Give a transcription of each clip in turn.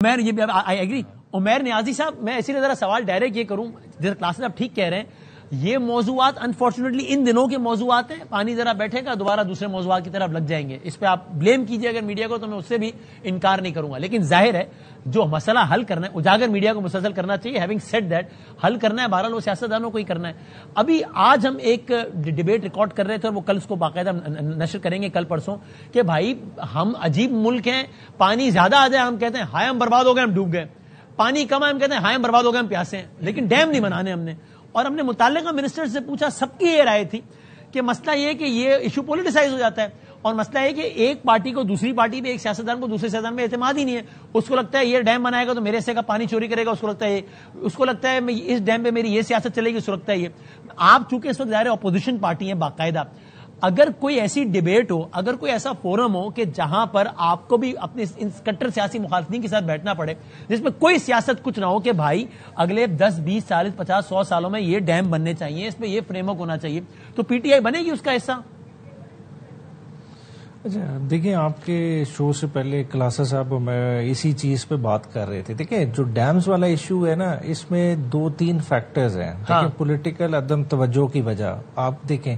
I agree. Umair نیازی صاحب, میں اسی لیے ذرا سوال ڈائریکٹ یہ کروں, کلاسز آپ ٹھیک کہہ رہے ہیں, یہ موضوعات انفارچونیٹلی ان دنوں کے موضوعات ہیں, پانی ذرا بیٹھے گا دوبارہ دوسرے موضوعات کی طرف لگ جائیں گے. اس پہ آپ بلیم کیجئے اگر میڈیا کو, تو میں اس سے بھی انکار نہیں کروں گا, لیکن ظاہر ہے جو مسئلہ حل کرنا ہے اجاگر میڈیا کو مسلسل کرنا چاہیے. ہیونگ سیڈ دیٹ, حل کرنا ہے بہرحال وہ سیاستدانوں کو ہی کرنا ہے. ابھی آج ہم ایک ڈیبیٹ ریکارڈ کر رہے تھے, اور وہ کل اس کو باقاعدہ نشر کریں گے کل پرسوں, کہ بھائی ہم عجیب ملک ہیں, پانی زیادہ آ جائے ہم کہتے ہیں ہائے ہم برباد ہو گئے, ہم ڈوب گئے, پانی کم ہے ہم کہتے ہیں ہائے ہم برباد ہو گئے, ہم پیاسے ہیں, لیکن ڈیم نہیں بنانے ہم نے. اور ہم نے متعلقہ منسٹر سے پوچھا, سب کی یہ رائے تھی کہ مسئلہ یہ کہ یہ ایشو پولیٹیسائز ہو جاتا ہے, اور مسئلہ ہے کہ ایک پارٹی کو دوسری پارٹی پہ, ایک سیاستدان کو دوسرے سیاستدان میں اعتماد ہی نہیں ہے. اس کو لگتا ہے یہ ڈیم بنائے گا تو میرے حصے کا پانی چوری کرے گا, اس کو لگتا ہے اس ڈیم پہ میری یہ سیاست چلے گی, اس کو لگتا ہے یہ. آپ چونکہ اس وقت ظاہر اپوزیشن پارٹی ہیں باقاعدہ, اگر کوئی ایسی ڈیبیٹ ہو, اگر کوئی ایسا فورم ہو کہ جہاں پر آپ کو بھی اپنے کٹر سیاسی مخالفین کے ساتھ بیٹھنا پڑے, جس میں کوئی سیاست کچھ نہ ہو کہ بھائی اگلے 10 20 40 50 100 سالوں میں یہ ڈیم بننے چاہیے, اس پہ یہ فریم ورک ہونا چاہیے, تو پی ٹی آئی بنے گی اس کا حصہ. اچھا دیکھیں, آپ کے شو سے پہلے کلاسا صاحب میں اسی چیز پہ بات کر رہے تھے. دیکھیں جو ڈیمز والا ایشو ہے نا, اس میں 2-3 فیکٹرز ہیں. دیکھیں پولیٹیکل عدم توجہ کی وجہ, آپ دیکھیں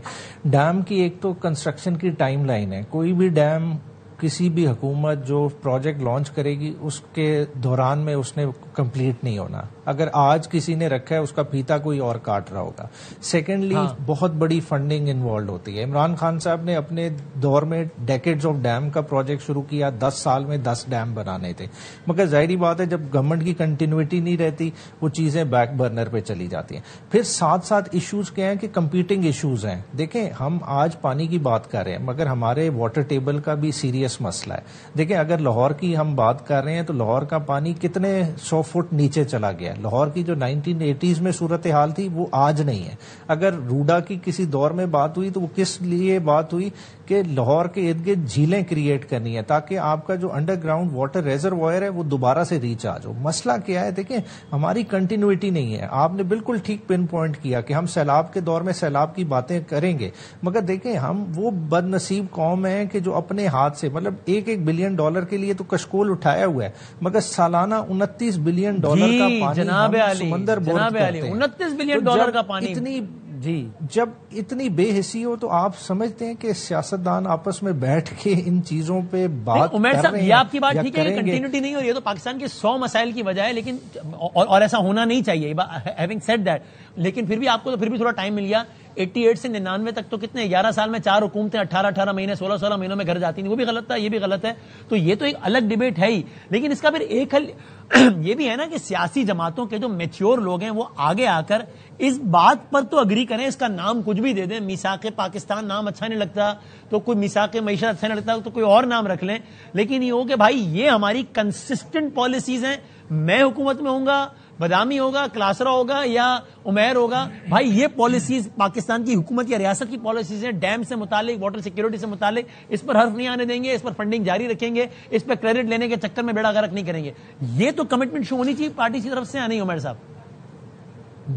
ڈیم کی ایک تو کنسٹرکشن کی ٹائم لائن ہے. کوئی بھی ڈیم کسی بھی حکومت جو پروجیکٹ لانچ کرے گی اس کے دوران میں اس نے کمپلیٹ نہیں ہونا. اگر آج کسی نے رکھا ہے اس کا پھیتا کوئی اور کاٹ رہا ہوگا. سیکنڈلی بہت بڑی فنڈنگ انوالوڈ ہوتی ہے. عمران خان صاحب نے اپنے دور میں ڈیکیڈز آف ڈیم کا پروجیکٹ شروع کیا, 10 سال میں 10 ڈیم بنانے تھے, مگر ظاہری بات ہے جب گورنمنٹ کی کنٹینیوٹی نہیں رہتی وہ چیزیں بیک برنر پہ چلی جاتی ہیں. پھر ساتھ ساتھ ایشوز کیا ہیں کہ کمپیٹنگ ایشوز ہیں. دیکھیں ہم آج پانی کی بات کر رہے ہیں, مگر ہمارے واٹر ٹیبل کا بھی سیریس مسئلہ ہے. دیکھیں اگر لاہور کی ہم بات کر رہے ہیں تو لاہور کا پانی کتنے 100 فٹ نیچے چلا گیا. لاہور کی جو 1980s میں صورتحال تھی وہ آج نہیں ہے. اگر روڈا کی کسی دور میں بات ہوئی تو وہ کس لیے بات ہوئی کہ لاہور کے ارد گرد جھیلیں کریٹ کرنی ہے تاکہ آپ کا جو انڈر گراؤنڈ واٹر ریزروائر ہے وہ دوبارہ سے ریچ آ جائے. مسئلہ کیا ہے, دیکھیں ہماری کنٹینیوٹی نہیں ہے. آپ نے بالکل ٹھیک پن پوائنٹ کیا کہ ہم سیلاب کے دور میں سیلاب کی باتیں کریں گے, مگر دیکھیں ہم وہ بد نصیب قوم ہیں کہ جو اپنے ہاتھ سے مطلب $1 بلین کے لیے تو کشکول اٹھایا ہوا ہے, مگر سالانہ $29 بلین کا پانی سمندر بور کرتے ہیں. $29 بلین کا پانی جی, جب اتنی بے حسی ہو تو آپ سمجھتے ہیں کہ سیاستدان آپس میں بیٹھ کے ان چیزوں پہ بات کر رہے ہیں. یہ آپ کی بات ٹھیک ہے, کنٹینیوٹی نہیں ہو رہی ہے تو پاکستان کے 100 مسائل کی وجہ ہے, لیکن اور ایسا ہونا نہیں چاہیے. ہیونگ سیڈ دیٹ, لیکن پھر بھی آپ کو تو پھر بھی تھوڑا ٹائم مل گیا. 88 سے 99 تک تو کتنے 11 سال میں 4 حکومتیں 18 مہینے 16 مہینوں میں گھر جاتی تھیں, وہ بھی غلط تھا, یہ بھی غلط ہے. تو یہ تو ایک الگ ڈیبیٹ ہے ہی, لیکن اس کا پھر ایک حل یہ بھی ہے نا کہ سیاسی جماعتوں کے جو میچیور لوگ ہیں وہ آگے آ کر اس بات پر تو اگری کریں, اس کا نام کچھ بھی دے دیں. میثاق پاکستان نام اچھا نہیں لگتا تو کوئی میثاق معیشت اچھا نہیں لگتا تو کوئی اور نام رکھ لیں, لیکن یہ ہو کہ بھائی یہ ہماری کنسسٹنٹ پالیسیز ہیں. میں حکومت میں ہوں گا, بدامی ہوگا, کلاسرا ہوگا یا عمیر ہوگا, بھائی یہ پالیسیز پاکستان کی حکومت یا ریاست کی پالیسیز ہیں. ڈیم سے متعلق, واٹر سیکیورٹی سے متعلق, اس پر حرف نہیں آنے دیں گے, اس پر فنڈنگ جاری رکھیں گے, اس پہ کریڈٹ لینے کے چکر میں بیڑا غرق نہیں کریں گے. یہ تو کمٹمنٹ شو ہونی چاہیے پارٹی کی طرف سے, نہیں عمیر صاحب؟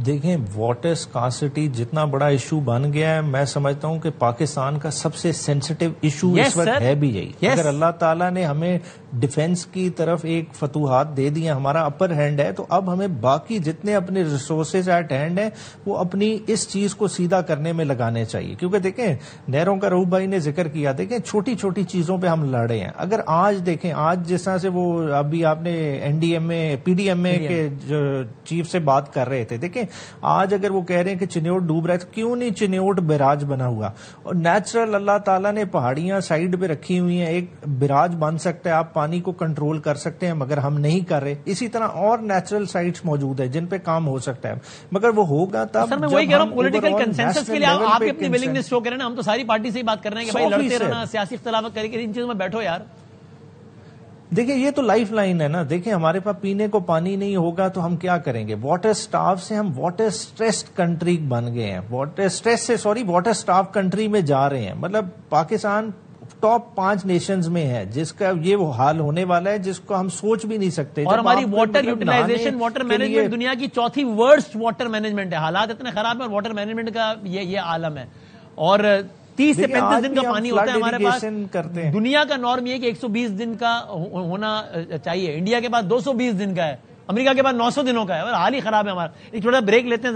دیکھیں واٹر اسکارسٹی جتنا بڑا ایشو بن گیا ہے, میں سمجھتا ہوں کہ پاکستان کا سب سے سینسٹیو ایشو اس وقت ہے بھی یہی. اگر اللہ تعالیٰ نے ہمیں ڈیفنس کی طرف ایک فتوحات دے دی ہیں, ہمارا اپر ہینڈ ہے, تو اب ہمیں باقی جتنے اپنے ریسورسز ایٹ ہینڈ ہیں وہ اپنی اس چیز کو سیدھا کرنے میں لگانے چاہیے. کیونکہ دیکھیں نہروں کا روح بھائی نے ذکر کیا, دیکھیں چھوٹی چھوٹی چیزوں پہ ہم لڑے ہیں. اگر آج دیکھیں, آج جس طرح سے وہ ابھی آپ نے پی ڈی ایم اے کے جو چیف سے بات کر رہے تھے, دیکھیں آج اگر وہ کہہ رہے ہیں کہ چنیوٹ ڈوب رہا ہے تو کیوں نہیں چنیوٹ براج بنا ہوا, اور نیچرل اللہ تعالیٰ نے پہاڑیاں سائڈ پہ رکھی ہوئی ہیں, ایک براج بن سکتا ہے, آپ پانی کو کنٹرول کر سکتے ہیں, مگر ہم نہیں کر رہے. اسی طرح اور نیچرل سائٹس موجود ہیں جن پہ کام ہو سکتا ہے, مگر وہ ہوگا تب. سر میں وہی کہہ رہا ہوں, پولیٹیکل کنسنسس کے لیے آپ اپنی ولنگنس شو کریں نا. ہم تو ساری پارٹی سے ہی بات کر رہے ہیں کہ بھائی لڑتے رہنا, سیاسی اختلافات کریں کہ ان چیزوں میں بیٹھو یار. دیکھیں یہ تو لائف لائن ہے نا. دیکھیں ہمارے پاس پینے کو پانی نہیں ہوگا تو ہم کیا کریں گے. واٹر سٹاف سے ہم واٹر سٹریسڈ کنٹری بن گئے ہیں, واٹر سٹاف کنٹری میں جا رہے ہیں. مطلب پاکستان ٹاپ 5 نیشنز میں ہے جس کا یہ وہ حال ہونے والا ہے جس کو ہم سوچ بھی نہیں سکتے. اور ہماری واٹر یوٹیلائزیشن, واٹر مینجمنٹ دنیا کی 4تھی ورسٹ واٹر مینجمنٹ ہے. حالات اتنے خراب ہیں اور واٹر مینجمنٹ کا یہ عالم ہے. اور 30 سے 35 دن کا پانی ہوتا ہے ہمارے پاس. کرتے ہیں. دنیا کا نارم یہ کہ 120 دن کا ہونا چاہیے. انڈیا کے پاس 220 دن کا ہے, امریکہ کے پاس 900 دنوں کا ہے. حال ہی خراب ہے ہمارا. ایک چھوٹا بریک لیتے ہیں.